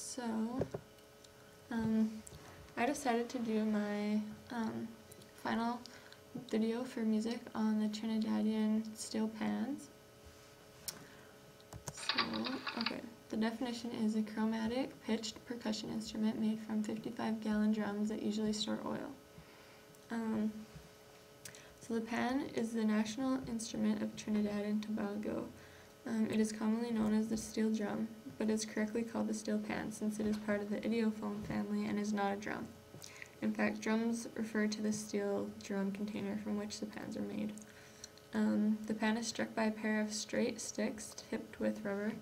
So, I decided to do my final video for music on the Trinidadian steel pans. So, okay, the definition is a chromatic, pitched percussion instrument made from 55-gallon drums that usually store oil. So the pan is the national instrument of Trinidad and Tobago. It is commonly known as the steel drum, but is correctly called the steel pan since it is part of the idiophone family and is not a drum. In fact, drums refer to the steel drum container from which the pans are made. The pan is struck by a pair of straight sticks tipped with rubber.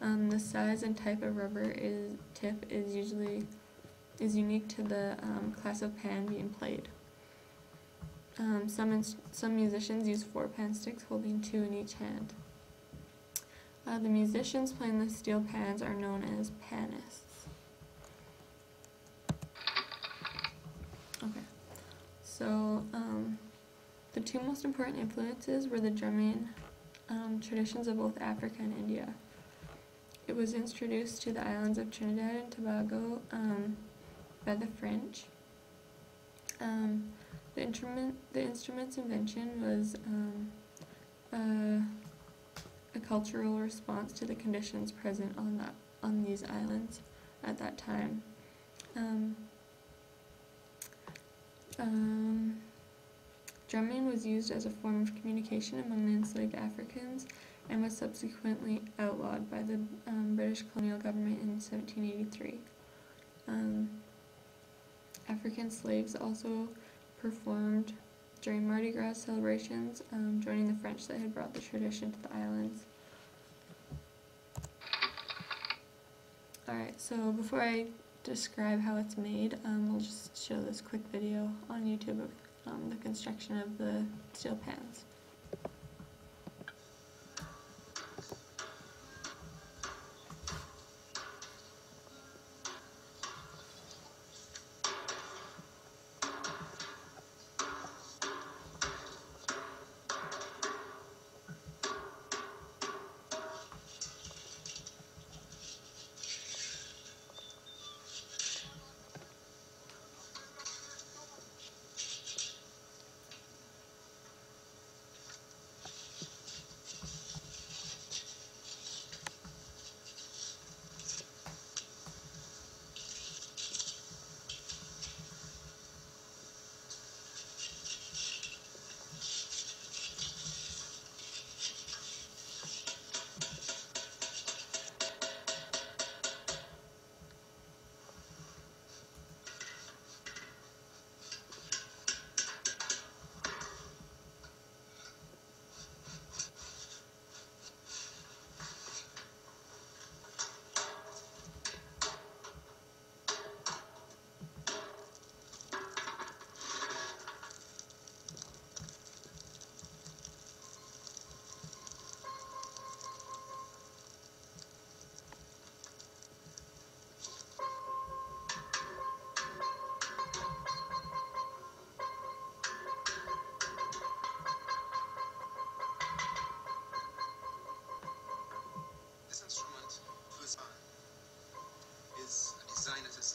The size and type of rubber tip is unique to the class of pan being played. Some musicians use 4 pan sticks holding 2 in each hand. The musicians playing the steel pans are known as panists. Okay, so the 2 most important influences were the drumming traditions of both Africa and India. It was introduced to the islands of Trinidad and Tobago by the French. The instrument's invention was a cultural response to the conditions present on these islands at that time. Drumming was used as a form of communication among the enslaved Africans and was subsequently outlawed by the British colonial government in 1783. African slaves also performed during Mardi Gras celebrations, joining the French that had brought the tradition to the islands. Alright, so before I describe how it's made, we'll just show this quick video on YouTube of the construction of the steel pans.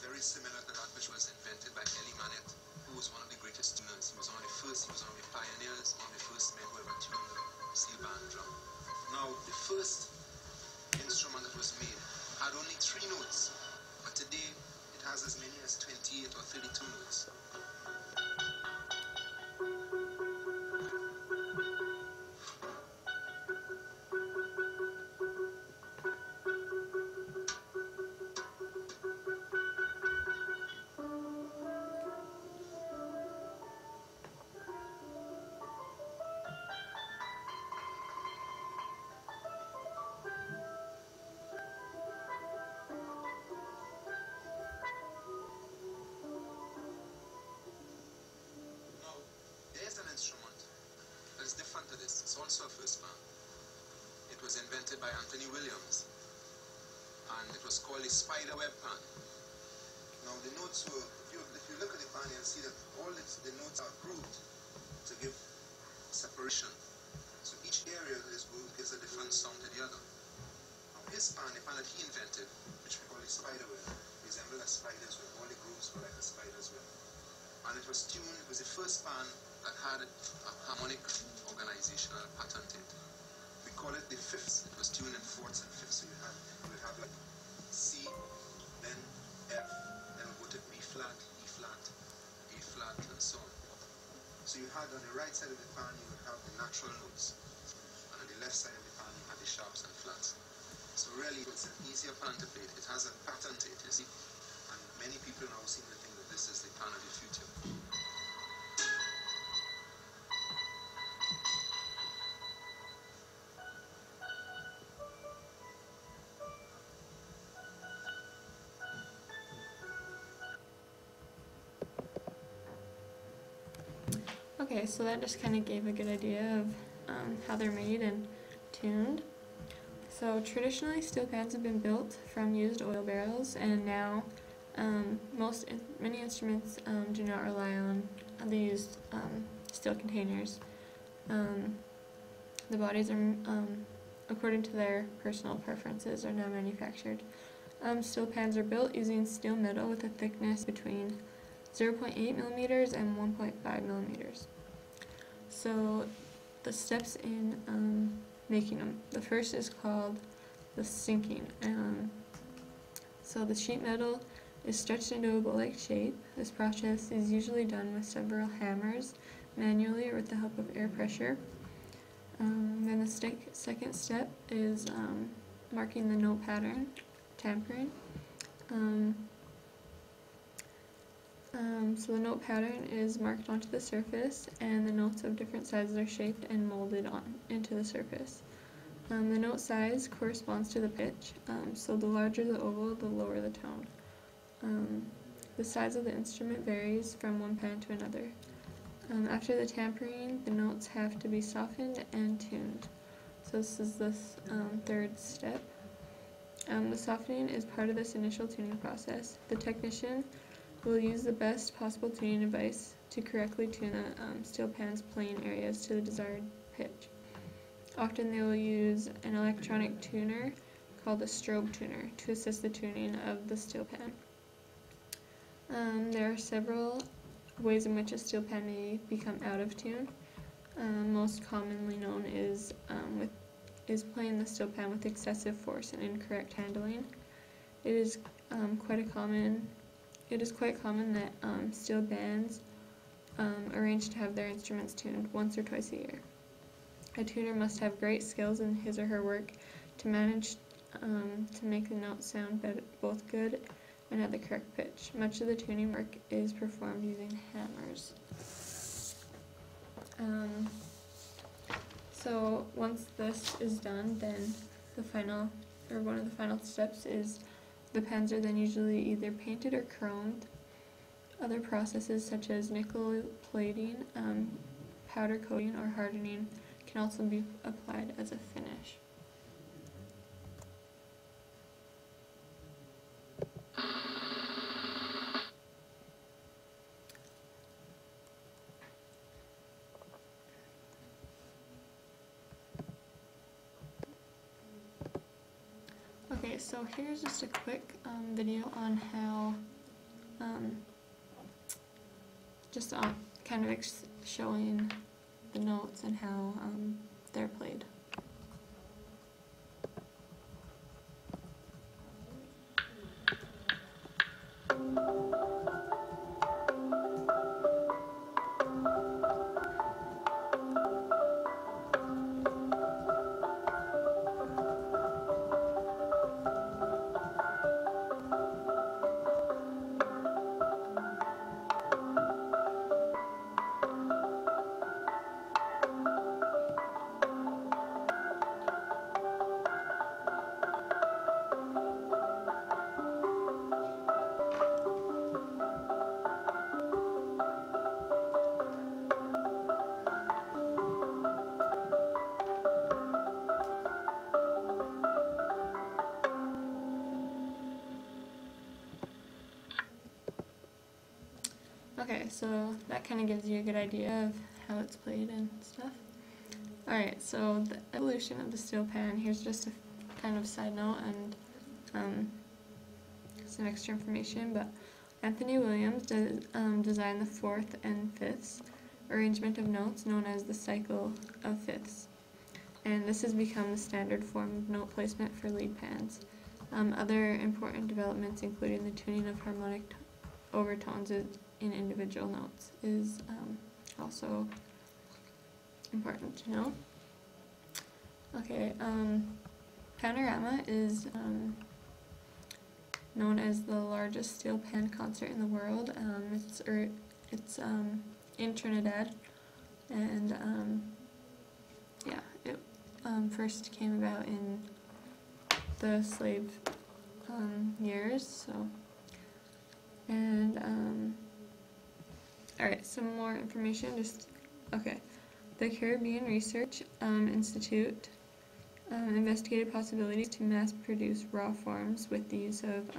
Very similar to that which was invented by who was one of the greatest tuners. He was one of the first, he was one of the pioneers, one of the first men who ever tuned the steel band drum. Now, the first instrument that was made had only 3 notes, but today it has as many as 28 or 32 notes. Different to this. It's also a first pan. It was invented by Anthony Williams, and it was called a spider web pan. Now the notes were, if you look at the pan, you'll see that all the notes are grouped to give separation. So each area of this group gives a different sound to the other. Now his pan, the pan that he invented, which we call a spider web, resembled a spider's web. All the grooves were like a spider's web. And it was tuned, it was the first pan that had a harmonic organization and patented. We call it the fifths. It was tuned in fourths and fifths. So you would have like C, then F, then we go to B flat, E flat, A flat, and so on. So you had on the right side of the pan, you would have the natural notes. And on the left side of the pan, you had the sharps and flats. So really, it's an easier pan to play. It has a pattern to it, you see. And many people now seem to think that this is the pan of the future. Okay, so that just kind of gave a good idea of how they're made and tuned. So traditionally, steel pans have been built from used oil barrels, and now many instruments do not rely on the used steel containers. The bodies are, according to their personal preferences, are now manufactured. Steel pans are built using steel metal with a thickness between 0.8 millimeters and 1.5 millimeters. So the steps in making them. The first is called the sinking. So the sheet metal is stretched into a bowl-like shape. This process is usually done with several hammers, manually or with the help of air pressure. Then the second step is marking the note pattern, tampering. So the note pattern is marked onto the surface, and the notes of different sizes are shaped and molded into the surface. The note size corresponds to the pitch, so the larger the oval, the lower the tone. The size of the instrument varies from one pan to another. After the tampering, the notes have to be softened and tuned. So this is the third step. The softening is part of this initial tuning process. The technician will use the best possible tuning device to correctly tune a steel pan's playing areas to the desired pitch. Often they will use an electronic tuner called a strobe tuner to assist the tuning of the steel pan. There are several ways in which a steel pan may become out of tune. Most commonly known is playing the steel pan with excessive force and incorrect handling. It is quite common that steel bands arrange to have their instruments tuned once or twice a year. A tuner must have great skills in his or her work to manage to make the notes sound both good and at the correct pitch. Much of the tuning work is performed using hammers. So once this is done, then one of the final steps is the pans are then usually either painted or chromed. Other processes such as nickel plating, powder coating, or hardening can also be applied as a finish. Okay, so here's just a quick video on how, kind of showing the notes and how they're played. Okay, so that kind of gives you a good idea of how it's played and stuff. Alright, so the evolution of the steel pan, here's just a kind of side note and some extra information, but Anthony Williams designed the fourth and fifths arrangement of notes known as the cycle of fifths, and this has become the standard form of note placement for lead pans. Other important developments, including the tuning of harmonic overtones in individual notes, is also important to know. Okay, Panorama is known as the largest steel pan concert in the world. It's in Trinidad, and yeah, it first came about in the slave years. So, and all right, some more information. Okay, the Caribbean Research Institute investigated possibilities to mass-produce raw forms with the use of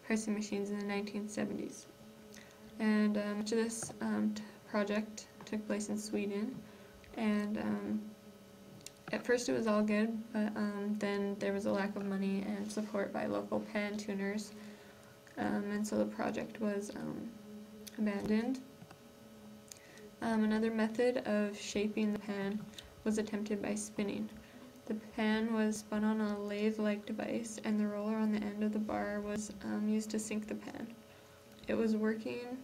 pressing machines in the 1970s. And much of this project took place in Sweden, and at first it was all good, but then there was a lack of money and support by local pan tuners, and so the project was abandoned. Another method of shaping the pan was attempted by spinning. The pan was spun on a lathe-like device, and the roller on the end of the bar was used to sink the pan. It was working,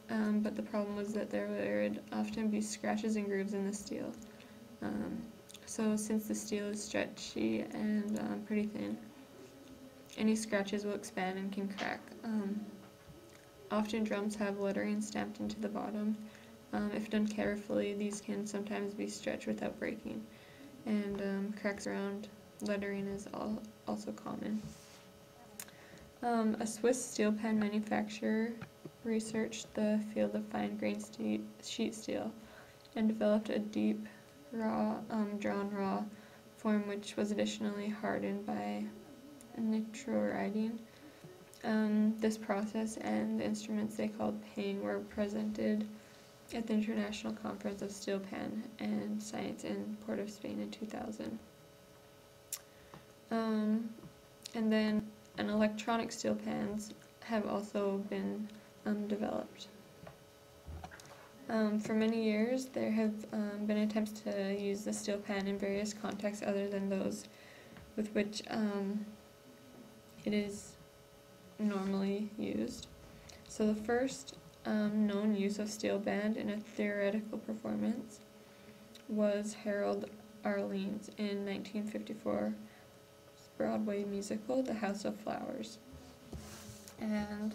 but the problem was that there would often be scratches and grooves in the steel. So since the steel is stretchy and pretty thin, any scratches will expand and can crack. Often drums have lettering stamped into the bottom. If done carefully, these can sometimes be stretched without breaking, and cracks around lettering is also common. A Swiss steel pan manufacturer researched the field of fine-grained sheet steel and developed a deep, drawn raw form, which was additionally hardened by nitroriding. This process and the instruments they called paying were presented at the International Conference of Steel Pan and Science in Port of Spain in 2000. And then electronic steel pans have also been developed. For many years, there have been attempts to use the steel pan in various contexts other than those with which it is normally used. So the first known use of steel band in a theoretical performance was Harold Arlene's in 1954 Broadway musical, The House of Flowers. And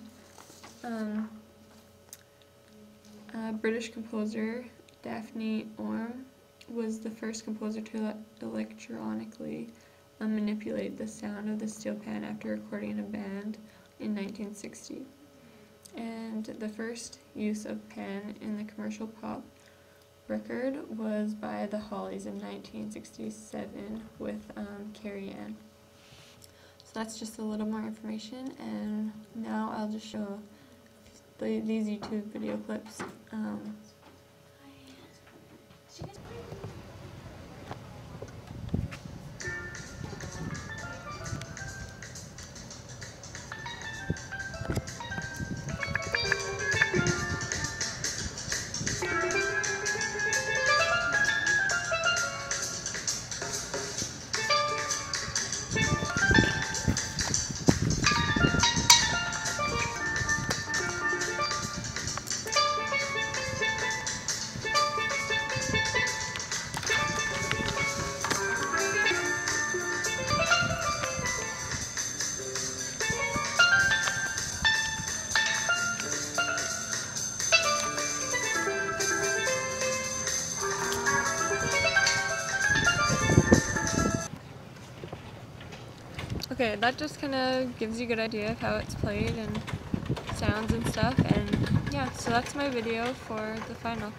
British composer Daphne Orme was the first composer to electronically manipulate the sound of the steel pan after recording a band in 1960. And the first use of pan in the commercial pop record was by the Hollies in 1967 with Carrie Ann. So that's just a little more information, and now I'll just show these YouTube video clips. Okay, that just kind of gives you a good idea of how it's played and sounds and stuff, and yeah, so that's my video for the final.